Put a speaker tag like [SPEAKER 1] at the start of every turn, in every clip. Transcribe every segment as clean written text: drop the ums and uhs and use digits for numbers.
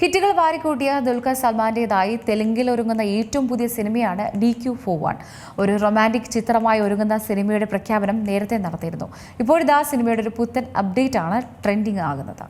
[SPEAKER 1] ഹിറ്റുകൾ വാരിക്കൂട്ടിയ ദുൽഖർ സൽമാന്റേതായി തെലുങ്കിൽ ഒരുങ്ങുന്ന ഏറ്റവും പുതിയ സിനിമയാണ് DQ41. ഒരു റൊമാൻറ്റിക് ചിത്രമായി ഒരുങ്ങുന്ന സിനിമയുടെ പ്രഖ്യാപനം നേരത്തെ നടത്തിയിരുന്നു. ഇപ്പോഴിതാ സിനിമയുടെ ഒരു പുത്തൻ അപ്ഡേറ്റ് ആണ് ട്രെൻഡിംഗ് ആകുന്നത്.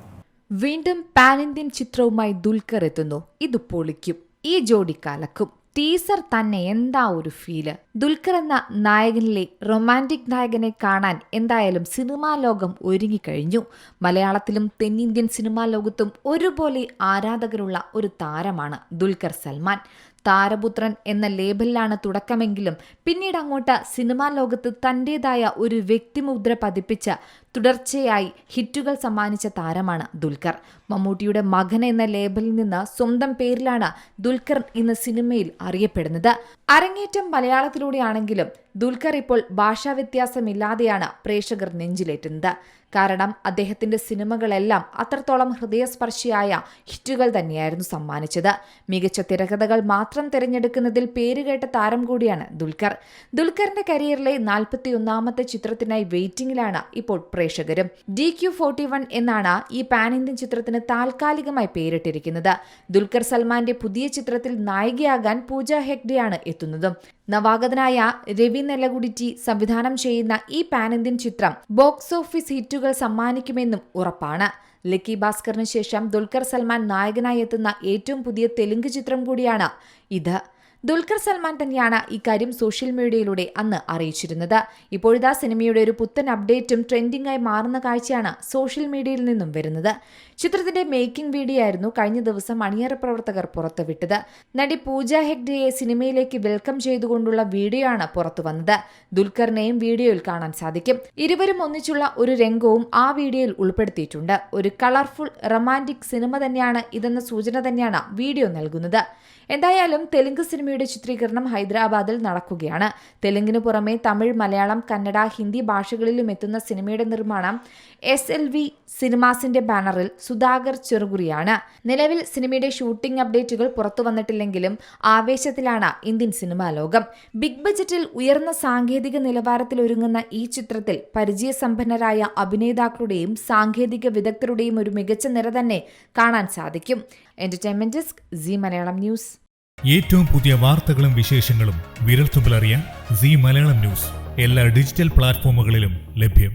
[SPEAKER 2] വീണ്ടും പാൻ ഇന്ത്യൻ ചിത്രവുമായി ദുൽഖർ എത്തുന്നു. ഇത് പൊളിക്കും, ഈ ജോഡി കലക്കും. ടീസർ തന്നെ എന്താ ഒരു ഫീല്. ദുൽഖർ എന്ന നായകനിലെ റൊമാൻറ്റിക് നായകനെ കാണാൻ എന്തായാലും സിനിമാ ലോകം ഒരുങ്ങിക്കഴിഞ്ഞു. മലയാളത്തിലും തെന്നിന്ത്യൻ സിനിമാ ലോകത്തും ഒരുപോലെ ആരാധകരുള്ള ഒരു താരമാണ് ദുൽഖർ സൽമാൻ. താരപുത്രൻ എന്ന ലേബലിലാണ് തുടക്കമെങ്കിലും പിന്നീട് അങ്ങോട്ട് സിനിമാ ലോകത്ത് തന്റേതായ ഒരു വ്യക്തിമുദ്ര പതിപ്പിച്ച തുടർച്ചയായി ഹിറ്റുകൾ സമ്മാനിച്ച താരമാണ് ദുൽഖർ. മമ്മൂട്ടിയുടെ മകൻ എന്ന ലേബലിൽ നിന്ന് സ്വന്തം പേരിലാണ് ദുൽഖർ ഇന്ന് സിനിമയിൽ അറിയപ്പെടുന്നത്. അരങ്ങേറ്റം മലയാളത്തിലൂടെയാണെങ്കിലും ദുൽഖർ ഇപ്പോൾ ഭാഷാ വ്യത്യാസമില്ലാതെയാണ് പ്രേക്ഷകർ നെഞ്ചിലേറ്റുന്നത്. കാരണം അദ്ദേഹത്തിന്റെ സിനിമകളെല്ലാം അത്രത്തോളം ഹൃദയസ്പർശിയായ ഹിറ്റുകൾ തന്നെയായിരുന്നു സമ്മാനിച്ചത്. മികച്ച തിരക്കഥകൾ മാത്രം തിരഞ്ഞെടുക്കുന്നതിൽ പേരുകേട്ട താരം കൂടിയാണ് ദുൽഖർ. ദുൽഖറിന്റെ കരിയറിലെ 41ാമത്തെ ചിത്രത്തിനായി വെയിറ്റിംഗിലാണ് ഇപ്പോൾ പ്രേക്ഷകരും. DQ41 എന്നാണ് ഈ പാൻ ഇന്ത്യൻ ചിത്രത്തിന് താൽക്കാലികമായി പേരിട്ടിരിക്കുന്നത്. ദുൽഖർ സൽമാന്റെ പുതിയ ചിത്രത്തിൽ നായികയാകാൻ പൂജ ഹെഗ്ഡെയാണ് എത്തുന്നത്. നവാഗതനായ രവി നെല്ലകുടിറ്റി സംവിധാനം ചെയ്യുന്ന ഈ പാൻ ഇന്ത്യൻ ചിത്രം ബോക്സ് ഓഫീസ് ഹിറ്റുകൾ സമ്മാനിക്കുമെന്നും ഉറപ്പാണ്. ലക്കി ഭാസ്കറിന് ശേഷം ദുൽഖർ സൽമാൻ നായകനായി എത്തുന്ന ഏറ്റവും പുതിയ തെലുങ്ക് ചിത്രം കൂടിയാണ് ഇത്. ദുൽഖർ സൽമാൻ തന്നെയാണ് ഇക്കാര്യം സോഷ്യൽ മീഡിയയിലൂടെ അന്ന് അറിയിച്ചിരുന്നത്. ഇപ്പോഴിതാ സിനിമയുടെ ഒരു പുത്തൻ അപ്ഡേറ്റും ട്രെൻഡിംഗായി മാറുന്ന കാഴ്ചയാണ് സോഷ്യൽ മീഡിയയിൽ നിന്നും വരുന്നത്. ചിത്രത്തിന്റെ മേക്കിംഗ് വീഡിയോ ആയിരുന്നു കഴിഞ്ഞ ദിവസം അണിയറ പ്രവർത്തകർ പുറത്തുവിട്ടത്. നടി പൂജ ഹെഗ്ഡെയെ സിനിമയിലേക്ക് വെൽക്കം ചെയ്തുകൊണ്ടുള്ള വീഡിയോ ആണ് പുറത്തു വന്നത്. ദുൽഖറിനെയും വീഡിയോയിൽ കാണാൻ സാധിക്കും. ഇരുവരും ഒന്നിച്ചുള്ള ഒരു രംഗവും ആ വീഡിയോയിൽ ഉൾപ്പെടുത്തിയിട്ടുണ്ട്. ഒരു കളർഫുൾ റൊമാൻറ്റിക് സിനിമ തന്നെയാണ് ഇതെന്ന സൂചന തന്നെയാണ് വീഡിയോ നൽകുന്നത്. എന്തായാലും തെലുങ്ക് സിനിമയുടെ ചിത്രീകരണം ഹൈദരാബാദിൽ നടക്കുകയാണ്. തെലുങ്കിന് പുറമെ തമിഴ്, മലയാളം, കന്നഡ, ഹിന്ദി ഭാഷകളിലും എത്തുന്ന സിനിമയുടെ നിർമ്മാണം SLV സിനിമാസിന്റെ ബാനറിൽ സുധാകർ ചെറുകുറിയാണ്. നിലവിൽ സിനിമയുടെ ഷൂട്ടിംഗ് അപ്ഡേറ്റുകൾ പുറത്തു വന്നിട്ടില്ലെങ്കിലും ആവേശത്തിലാണ് ഇന്ത്യൻ സിനിമാ ലോകം. ബിഗ് ബജറ്റിൽ ഉയർന്ന സാങ്കേതിക നിലവാരത്തിൽ ഒരുങ്ങുന്ന ഈ ചിത്രത്തിൽ പരിചയസമ്പന്നരായ അഭിനേതാക്കളുടെയും സാങ്കേതിക വിദഗ്ധരുടെയും ഒരു മികച്ച നിര തന്നെ കാണാൻ സാധിക്കും. Entertainment desk, C Malayalam news.
[SPEAKER 3] ഏറ്റവും പുതിയ വാർത്തകളും വിശേഷങ്ങളും വിരൽത്തുമ്പിലറിയാൻ സി മലയാളം ന്യൂസ് എല്ലാ ഡിജിറ്റൽ പ്ലാറ്റ്ഫോമുകളിലും ലഭ്യം.